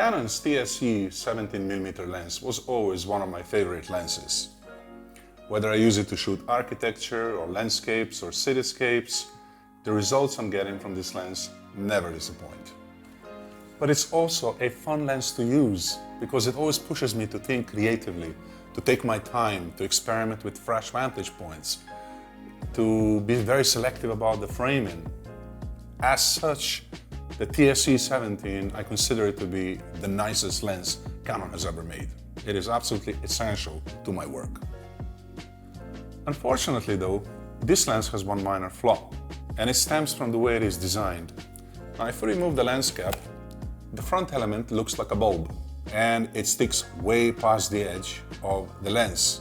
Canon's TS-E17mm lens was always one of my favorite lenses. Whether I use it to shoot architecture or landscapes or cityscapes, the results I'm getting from this lens never disappoint. But it's also a fun lens to use because it always pushes me to think creatively, to take my time, to experiment with fresh vantage points, to be very selective about the framing. As such, the TS-E17, I consider it to be the nicest lens Canon has ever made. It is absolutely essential to my work. Unfortunately though, this lens has one minor flaw, and it stems from the way it is designed. Now if we remove the lens cap, the front element looks like a bulb, and it sticks way past the edge of the lens,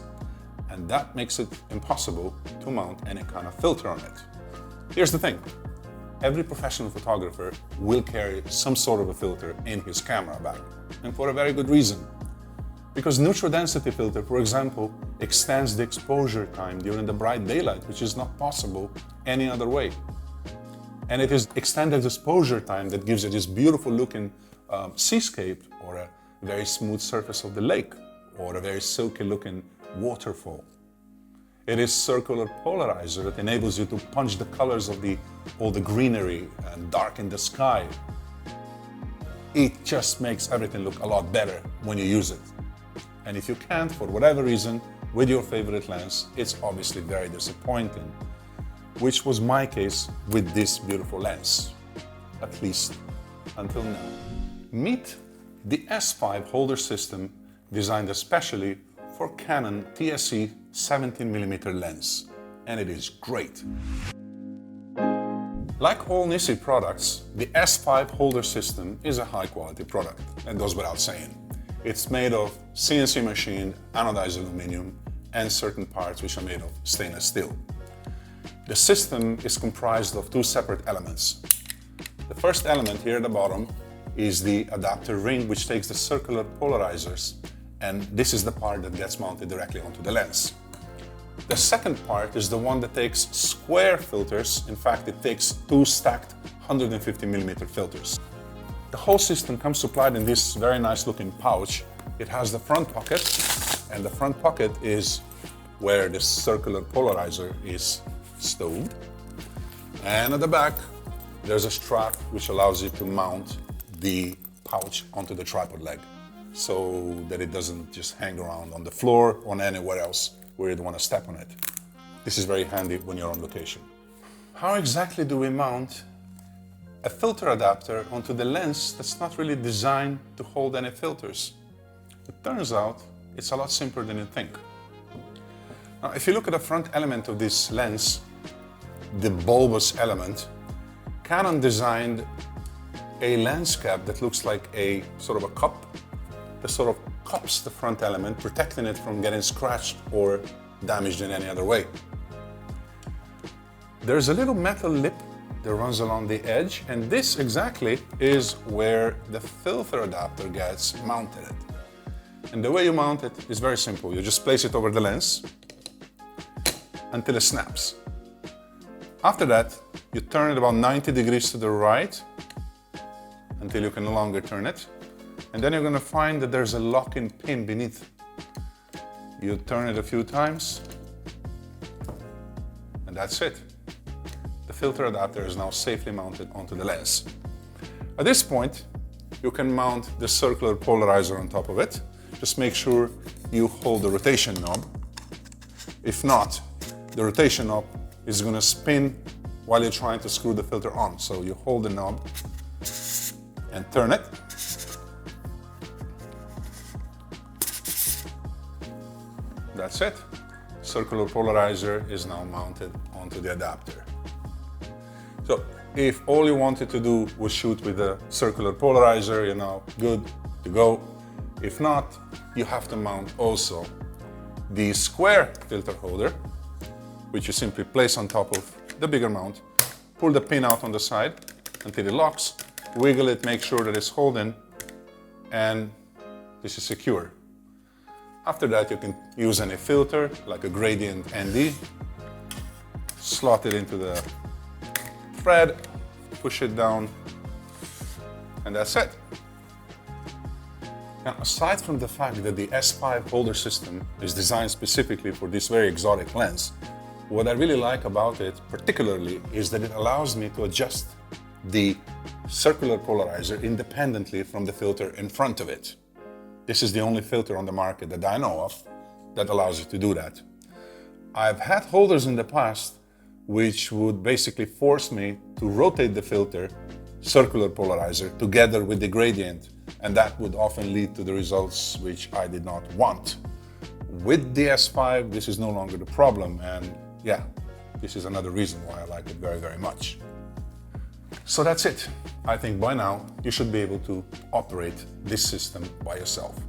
and that makes it impossible to mount any kind of filter on it. Here's the thing. Every professional photographer will carry some sort of a filter in his camera bag, and for a very good reason. Because neutral density filter, for example, extends the exposure time during the bright daylight, which is not possible any other way. And it is extended exposure time that gives you this beautiful looking seascape, or a very smooth surface of the lake, or a very silky looking waterfall. It is circular polarizer that enables you to punch the colors of all the greenery and darken the sky. It just makes everything look a lot better when you use it. And if you can't, for whatever reason, with your favorite lens, it's obviously very disappointing, which was my case with this beautiful lens, at least until now. Meet the S5 holder system designed especially for Canon TS-E17mm lens, and it is great. Like all NiSi products, the S5 holder system is a high-quality product, that goes without saying. It's made of CNC machined anodized aluminum and certain parts which are made of stainless steel. The system is comprised of two separate elements. The first element here at the bottom is the adapter ring, which takes the circular polarizers, and this is the part that gets mounted directly onto the lens. The second part is the one that takes square filters. In fact, it takes two stacked 150mm filters. The whole system comes supplied in this very nice looking pouch. It has the front pocket, and the front pocket is where the circular polarizer is stowed. And at the back, there's a strap which allows you to mount the pouch onto the tripod leg, so that it doesn't just hang around on the floor or anywhere else where you don't want to step on it. This is very handy when you're on location. How exactly do we mount a filter adapter onto the lens that's not really designed to hold any filters? It turns out it's a lot simpler than you think. Now, if you look at the front element of this lens, the bulbous element, Canon designed a lens cap that looks like a sort of a cup that sort of cups the front element, protecting it from getting scratched or damaged in any other way. There's a little metal lip that runs along the edge, and this exactly is where the filter adapter gets mounted. And the way you mount it is very simple. You just place it over the lens until it snaps. After that, you turn it about 90 degrees to the right until you can no longer turn it. And then you're going to find that there's a lock-in pin beneath. You turn it a few times, and that's it. The filter adapter is now safely mounted onto the lens. At this point, you can mount the circular polarizer on top of it. Just make sure you hold the rotation knob. If not, the rotation knob is going to spin while you're trying to screw the filter on. So you hold the knob and turn it. That's it. Circular polarizer is now mounted onto the adapter. So if all you wanted to do was shoot with a circular polarizer, you're now good to go. If not, you have to mount also the square filter holder, which you simply place on top of the bigger mount, pull the pin out on the side until it locks, wiggle it, make sure that it's holding, and this is secure. After that, you can use any filter, like a gradient ND, slot it into the thread, push it down, and that's it. Now, aside from the fact that the S5 holder system is designed specifically for this very exotic lens, what I really like about it particularly is that it allows me to adjust the circular polarizer independently from the filter in front of it. This is the only filter on the market that I know of that allows you to do that. I've had holders in the past which would basically force me to rotate the filter, circular polarizer, together with the gradient, and that would often lead to the results which I did not want. With the S5, this is no longer the problem, and yeah, this is another reason why I like it very, very much. So that's it. I think by now you should be able to operate this system by yourself.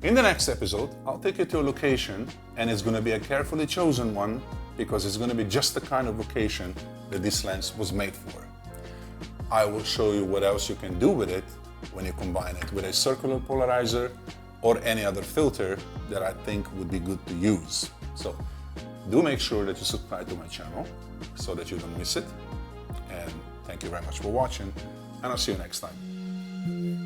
In the next episode, I'll take you to a location, and it's going to be a carefully chosen one because it's going to be just the kind of location that this lens was made for. I will show you what else you can do with it when you combine it with a circular polarizer or any other filter that I think would be good to use. So do make sure that you subscribe to my channel so that you don't miss it. And thank you very much for watching, and I'll see you next time.